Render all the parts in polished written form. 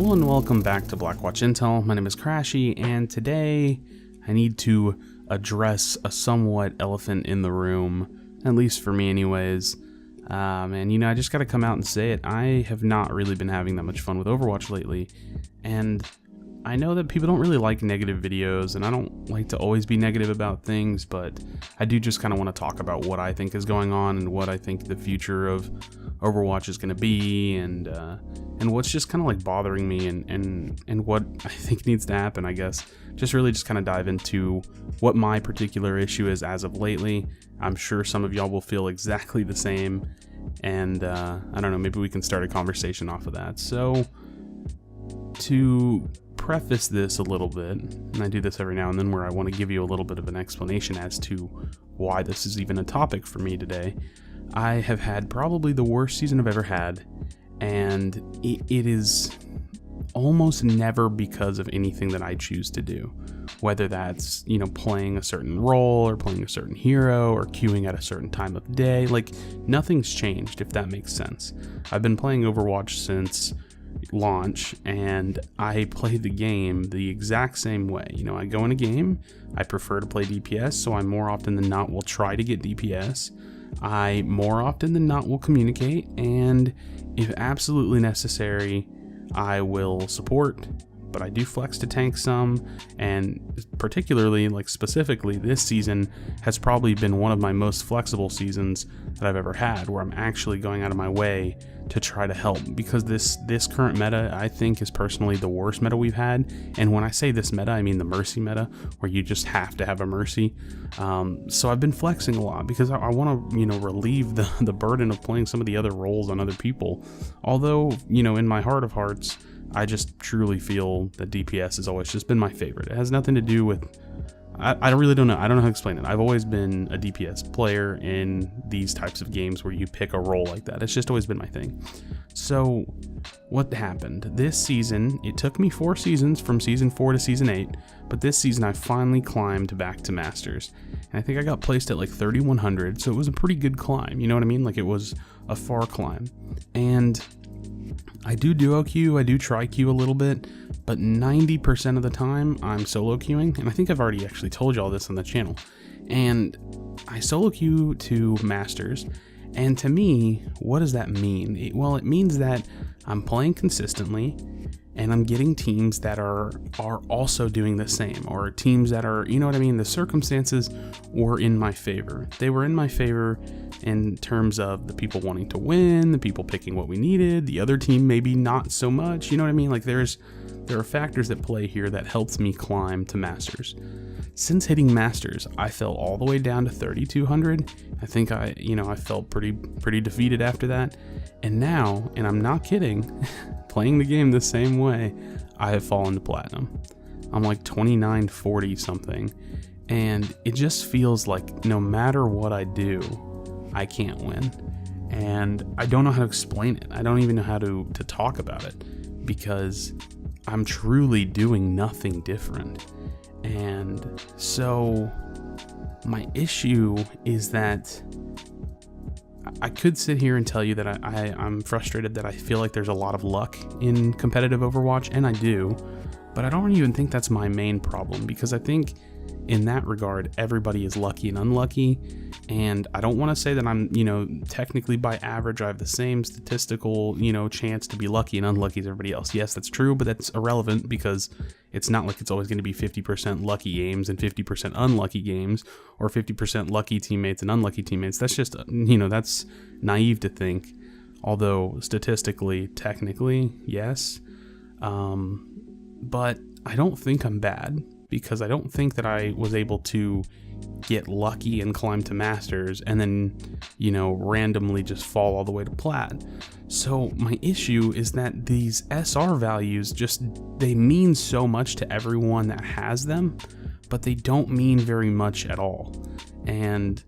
Hello and welcome back to Blackwatch Intel. My name is Crashy, and today I need to address a somewhat elephant in the room, at least for me anyways. And I just gotta come out and say it, I have not really been having that much fun with Overwatch lately, and I know that people don't really like negative videos, and I don't like to always be negative about things, but I do just kind of want to talk about what I think is going on and what I think the future of Overwatch is going to be, and what's just kind of like bothering me, and what I think needs to happen, I guess. Just really just kind of dive into what my particular issue is as of lately. I'm sure some of y'all will feel exactly the same, and I don't know, maybe we can start a conversation off of that. So, to preface this a little bit, and I do this every now and then where I want to give you a little bit of an explanation as to why this is even a topic for me today. I have had probably the worst season I've ever had, and it is almost never because of anything that I choose to do, whether that's playing a certain role or playing a certain hero or queuing at a certain time of day. Like, nothing's changed, if that makes sense. I've been playing Overwatch since launch, and I play the game the exact same way. I go in a game, I prefer to play DPS, so I more often than not will try to get DPS. I more often than not will communicate, and if absolutely necessary, I will support, but I do flex to tank some, and particularly, specifically, this season has probably been one of my most flexible seasons that I've ever had, where I'm actually going out of my way to try to help, because this current meta, I think, is personally the worst meta we've had. And when I say this meta, I mean the Mercy meta, where you just have to have a Mercy. So I've been flexing a lot because I want to, relieve the burden of playing some of the other roles on other people. Although, in my heart of hearts, I just truly feel that DPS has always just been my favorite. It has nothing to do with, I really don't know. I don't know how to explain it. I've always been a DPS player in these types of games where you pick a role like that. It's just always been my thing. So what happened? This season, it took me 4 seasons from season 4 to season 8, but this season I finally climbed back to Masters. And I think I got placed at 3,100, so it was a pretty good climb. You know what I mean? It was a far climb. And I do duo queue, I do try queue a little bit, but 90% of the time I'm solo queuing, and I think I've already actually told y'all this on the channel. And I solo queue to Masters, and to me, what does that mean? It means that I'm playing consistently, and I'm getting teams that are also doing the same, or teams that are, the circumstances were in my favor. They were in my favor in terms of the people wanting to win, the people picking what we needed, the other team maybe not so much, there are factors that play here that helped me climb to Masters. Since hitting Masters, I fell all the way down to 3,200. I think I felt pretty defeated after that. And now, and I'm not kidding, playing the game the same way, I have fallen to platinum. I'm 2940 something, and it just feels like no matter what I do, I can't win. And I don't know how to explain it. I don't even know how to talk about it, because I'm truly doing nothing different. And so my issue is that I could sit here and tell you that I'm frustrated, that I feel like there's a lot of luck in competitive Overwatch, and I do, but I don't even think that's my main problem, because I think in that regard, everybody is lucky and unlucky, and I don't want to say that I'm, technically by average, I have the same statistical, chance to be lucky and unlucky as everybody else. Yes, that's true, but that's irrelevant, because it's not like it's always going to be 50% lucky games and 50% unlucky games, or 50% lucky teammates and unlucky teammates. That's just, that's naive to think, although statistically, technically, yes, but I don't think I'm bad, because I don't think that I was able to get lucky and climb to Masters and then, randomly just fall all the way to Plat. So my issue is that these SR values they mean so much to everyone that has them, but they don't mean very much at all. And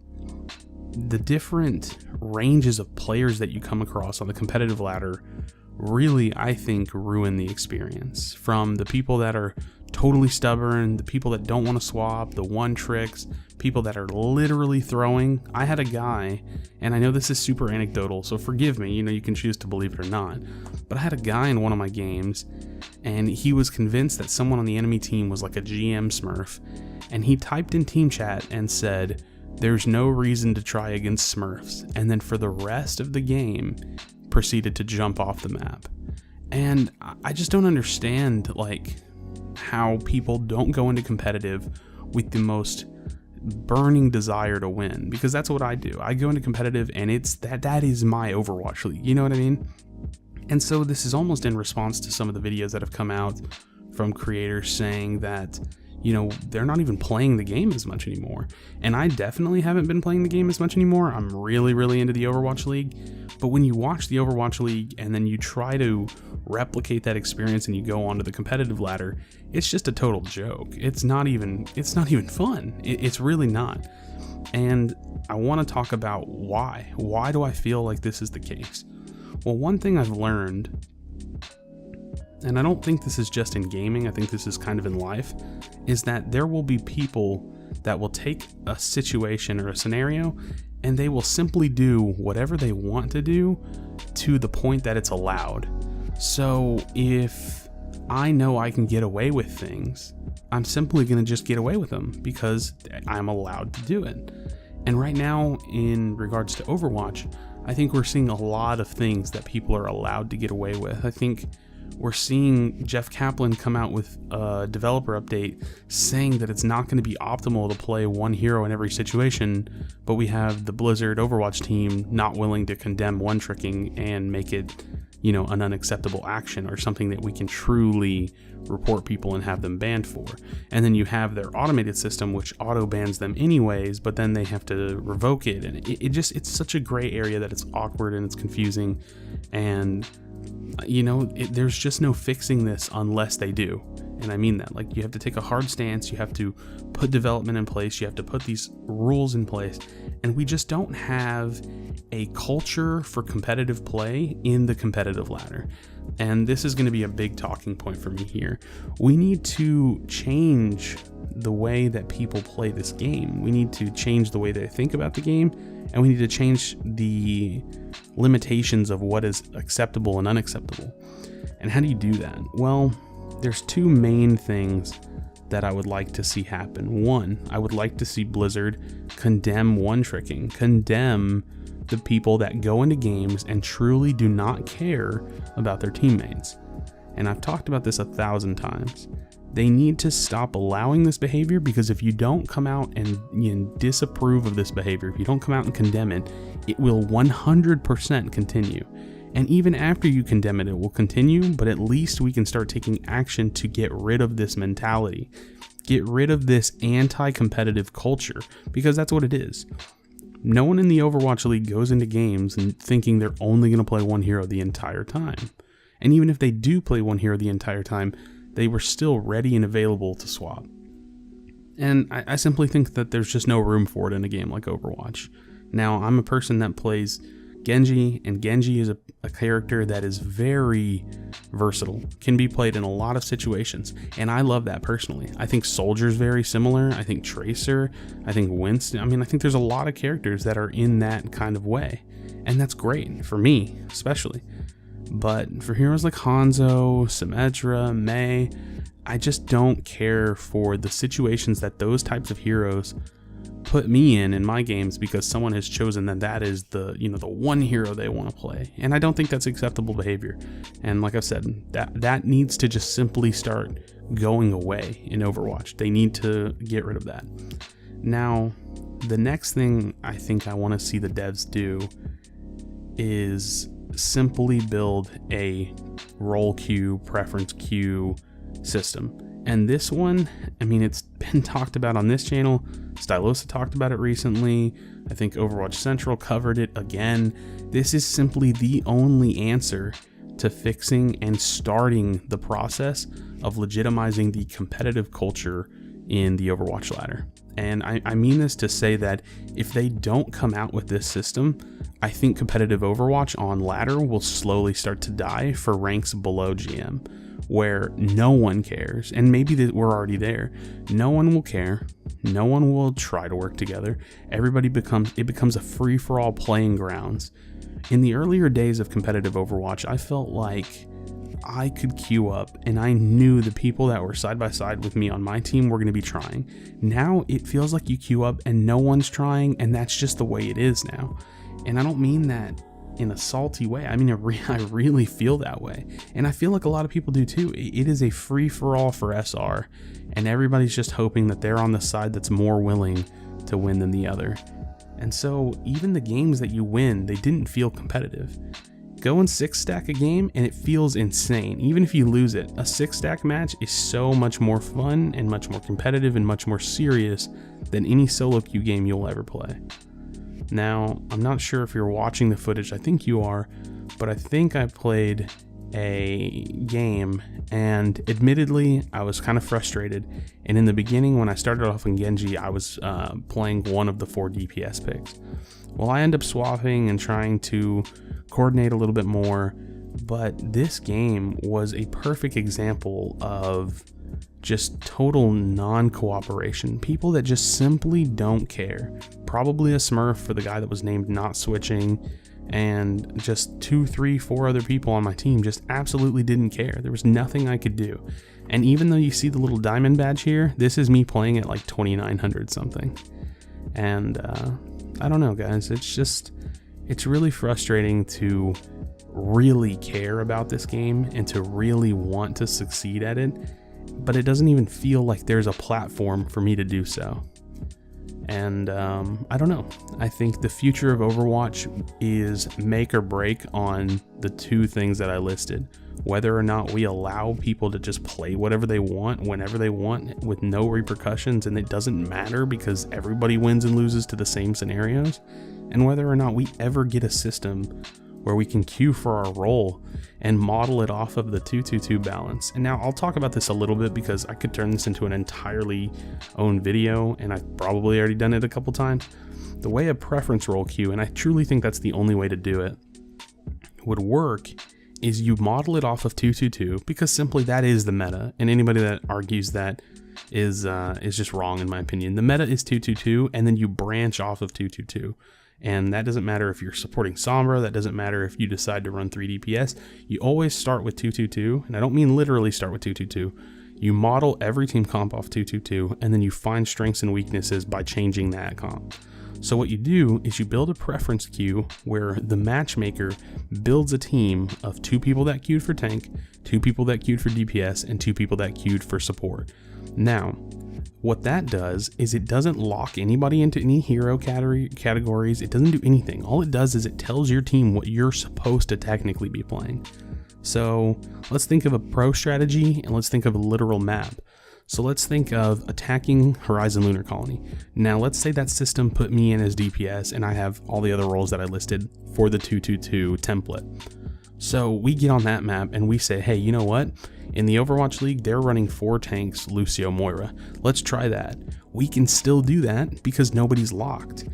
the different ranges of players that you come across on the competitive ladder really, I think, ruin the experience. From the people that are totally stubborn, the people that don't want to swap, the one tricks, people that are literally throwing. I had a guy, and I know this is super anecdotal, so forgive me, you can choose to believe it or not, but I had a guy in one of my games, and he was convinced that someone on the enemy team was like a GM smurf, and he typed in team chat and said, "There's no reason to try against smurfs," and then for the rest of the game proceeded to jump off the map. And I just don't understand how people don't go into competitive with the most burning desire to win, because that's what I do. I go into competitive and it's that is my Overwatch league, you know what I mean? And so this is almost in response to some of the videos that have come out from creators saying that they're not even playing the game as much anymore. And I definitely haven't been playing the game as much anymore. I'm really, really into the Overwatch League. But when you watch the Overwatch League and then you try to replicate that experience and you go onto the competitive ladder, it's just a total joke. It's not even fun. It's really not. And I want to talk about why. Why do I feel like this is the case? Well, one thing I've learned, and I don't think this is just in gaming, I think this is kind of in life, is that there will be people that will take a situation or a scenario and they will simply do whatever they want to do to the point that it's allowed. So if I know I can get away with things, I'm simply going to just get away with them because I'm allowed to do it. And right now, in regards to Overwatch, I think we're seeing a lot of things that people are allowed to get away with. I think we're seeing Jeff Kaplan come out with a developer update saying that it's not going to be optimal to play one hero in every situation, but we have the Blizzard Overwatch team not willing to condemn one tricking and make it, an unacceptable action or something that we can truly report people and have them banned for. And then you have their automated system, which auto bans them anyways, but then they have to revoke it. And it's such a gray area that it's awkward and it's confusing. And there's just no fixing this unless they do. And I mean that, you have to take a hard stance, you have to put development in place, you have to put these rules in place, and we just don't have a culture for competitive play in the competitive ladder. And this is going to be a big talking point for me here. We need to change the way that people play this game. We need to change the way they think about the game, and we need to change the limitations of what is acceptable and unacceptable. And how do you do that? Well, there's two main things that I would like to see happen. One, I would like to see Blizzard condemn one tricking, condemn the people that go into games and truly do not care about their teammates. And I've talked about this 1,000 times. They need to stop allowing this behavior, because if you don't come out and disapprove of this behavior, if you don't come out and condemn it, it will 100% continue. And even after you condemn it, it will continue, but at least we can start taking action to get rid of this mentality, get rid of this anti-competitive culture, because that's what it is. No one in the Overwatch League goes into games and thinking they're only going to play one hero the entire time. And even if they do play one hero the entire time, they were still ready and available to swap. And I simply think that there's just no room for it in a game like Overwatch. Now, I'm a person that plays Genji, and Genji is a character that is very versatile, can be played in a lot of situations, and I love that personally. I think Soldier's very similar, I think Tracer, I think Winston, I think there's a lot of characters that are in that kind of way, and that's great, for me especially. But for heroes like Hanzo, Symmetra, Mei, I just don't care for the situations that those types of heroes put me in my games, because someone has chosen that is the one hero they want to play, and I don't think that's acceptable behavior. And like I've said, that needs to just simply start going away in Overwatch. They need to get rid of that. Now, the next thing I think I want to see the devs do is simply build a role queue, preference queue system. And this one, it's been talked about on this channel. Stylosa talked about it recently. I think Overwatch Central covered it again. This is simply the only answer to fixing and starting the process of legitimizing the competitive culture in the Overwatch ladder. And I mean this to say that if they don't come out with this system, I think competitive Overwatch on ladder will slowly start to die for ranks below GM. where no one cares, and maybe that we're already there. No one will care. No one will try to work together. It becomes a free-for-all playing grounds. In the earlier days of competitive Overwatch, I felt like I could queue up and I knew the people that were side by side with me on my team were going to be trying. Now it feels like you queue up and no one's trying, and that's just the way it is now. And I don't mean that in a salty way. I mean, I really feel that way. And I feel like a lot of people do too. It is a free-for-all for SR, and everybody's just hoping that they're on the side that's more willing to win than the other. And so even the games that you win, they didn't feel competitive. Go and 6-stack a game and it feels insane. Even if you lose it, a 6-stack match is so much more fun and much more competitive and much more serious than any solo queue game you'll ever play. Now, I'm not sure if you're watching the footage, I think you are, but I think I played a game, and admittedly, I was kind of frustrated. And in the beginning, when I started off in Genji, I was playing one of the 4 DPS picks. Well, I end up swapping and trying to coordinate a little bit more, but this game was a perfect example of just total non-cooperation. People that just simply don't care. Probably a smurf for the guy that was named not switching, and just 2, 3, 4 other people on my team just absolutely didn't care. There was nothing I could do. And even though you see the little diamond badge here, this is me playing at like 2900 something. And I don't know, guys, it's really frustrating to really care about this game and to really want to succeed at it, but it doesn't even feel like there's a platform for me to do so. And I don't know. I think the future of Overwatch is make or break on the 2 things that I listed. Whether or not we allow people to just play whatever they want, whenever they want, with no repercussions, and it doesn't matter because everybody wins and loses to the same scenarios. And whether or not we ever get a system where we can queue for our role and model it off of the 2-2-2 balance. And now I'll talk about this a little bit because I could turn this into an entirely own video, and I've probably already done it a couple times. The way a preference role queue, and I truly think that's the only way to do it, would work is you model it off of 2-2-2 because simply that is the meta, and anybody that argues that is just wrong in my opinion. The meta is 2-2-2, and then you branch off of 2-2-2. And that doesn't matter if you're supporting Sombra, that doesn't matter if you decide to run 3 DPS, you always start with 2-2-2, and I don't mean literally start with 2-2-2. You model every team comp off 2-2-2, and then you find strengths and weaknesses by changing that comp. So what you do is you build a preference queue where the matchmaker builds a team of 2 people that queued for tank, 2 people that queued for DPS, and 2 people that queued for support. Now, what that does is it doesn't lock anybody into any hero categories. It doesn't do anything. All it does is it tells your team what you're supposed to technically be playing. So let's think of a pro strategy, and let's think of a literal map. So let's think of attacking Horizon Lunar Colony. Now let's say that system put me in as DPS and I have all the other roles that I listed for the 2-2-2 template. So we get on that map and we say, hey, you know what? In the Overwatch League, they're running 4 tanks, Lucio, Moira. Let's try that. We can still do that because nobody's locked.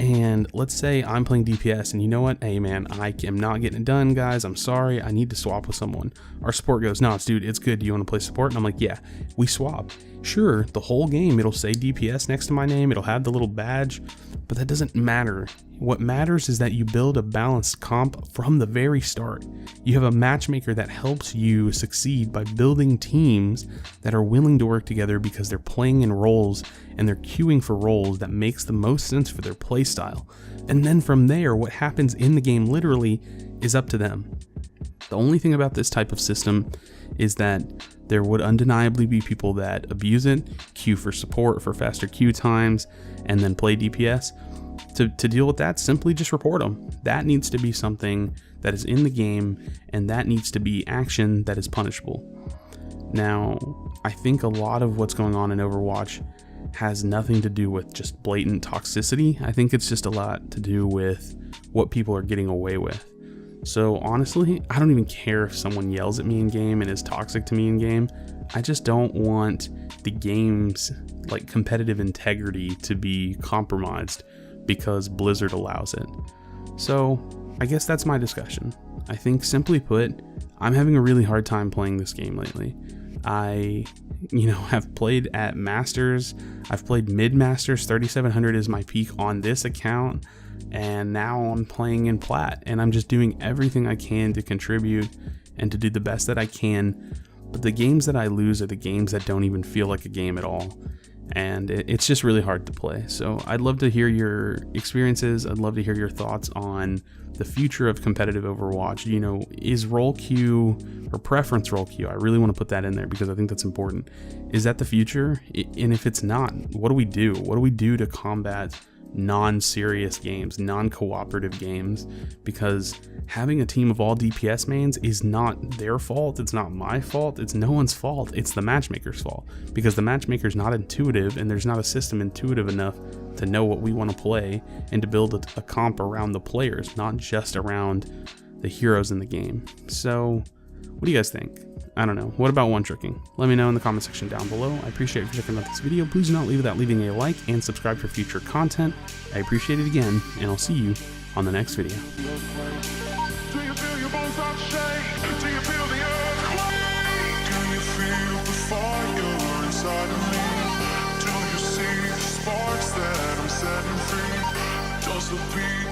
And let's say I'm playing DPS and you know what? Hey man, I am not getting it done, guys. I'm sorry. I need to swap with someone. Our support goes, no, dude, it's good. Do you want to play support? And I'm like, yeah, we swap. Sure, the whole game, it'll say DPS next to my name. It'll have the little badge, but that doesn't matter. What matters is that you build a balanced comp from the very start. You have a matchmaker that helps you succeed by building teams that are willing to work together because they're playing in roles and they're queuing for roles that makes the most sense for their playstyle. And then from there, what happens in the game literally is up to them. The only thing about this type of system is that there would undeniably be people that abuse it, queue for support for faster queue times, and then play DPS. To deal with that, simply just report them. That needs to be something that is in the game, and that needs to be action that is punishable. Now, I think a lot of what's going on in Overwatch has nothing to do with just blatant toxicity. I think it's just a lot to do with what people are getting away with. So honestly, I don't even care if someone yells at me in game and is toxic to me in game. I just don't want the game's like competitive integrity to be compromised because Blizzard allows it. So I guess that's my discussion. I think simply put, I'm having a really hard time playing this game lately. I, have played at Masters. I've played mid-Masters. 3700 is my peak on this account. And now I'm playing in Plat. And I'm just doing everything I can to contribute and to do the best that I can. But the games that I lose are the games that don't even feel like a game at all. And it's just really hard to play. So I'd love to hear your experiences. I'd love to hear your thoughts on the future of competitive Overwatch. Is role queue or preference role queue? I really want to put that in there because I think that's important. Is that the future? And if it's not, what do we do? What do we do to combat non-serious games, non-cooperative games? Because having a team of all DPS mains is not their fault. It's not my fault. It's no one's fault. It's the matchmaker's fault, because the matchmaker's not intuitive, and there's not a system intuitive enough to know what we want to play and to build a comp around the players, not just around the heroes in the game. So what do you guys think? I don't know. What about one-tricking? Let me know in the comment section down below. I appreciate you for checking out this video. Please do not leave without leaving a like and subscribe for future content. I appreciate it again, and I'll see you on the next video. Do you feel your bones start to shake? Do you feel the earthquake? Do you feel the fire inside of me? Do you see the sparks that I'm setting free? Does the beat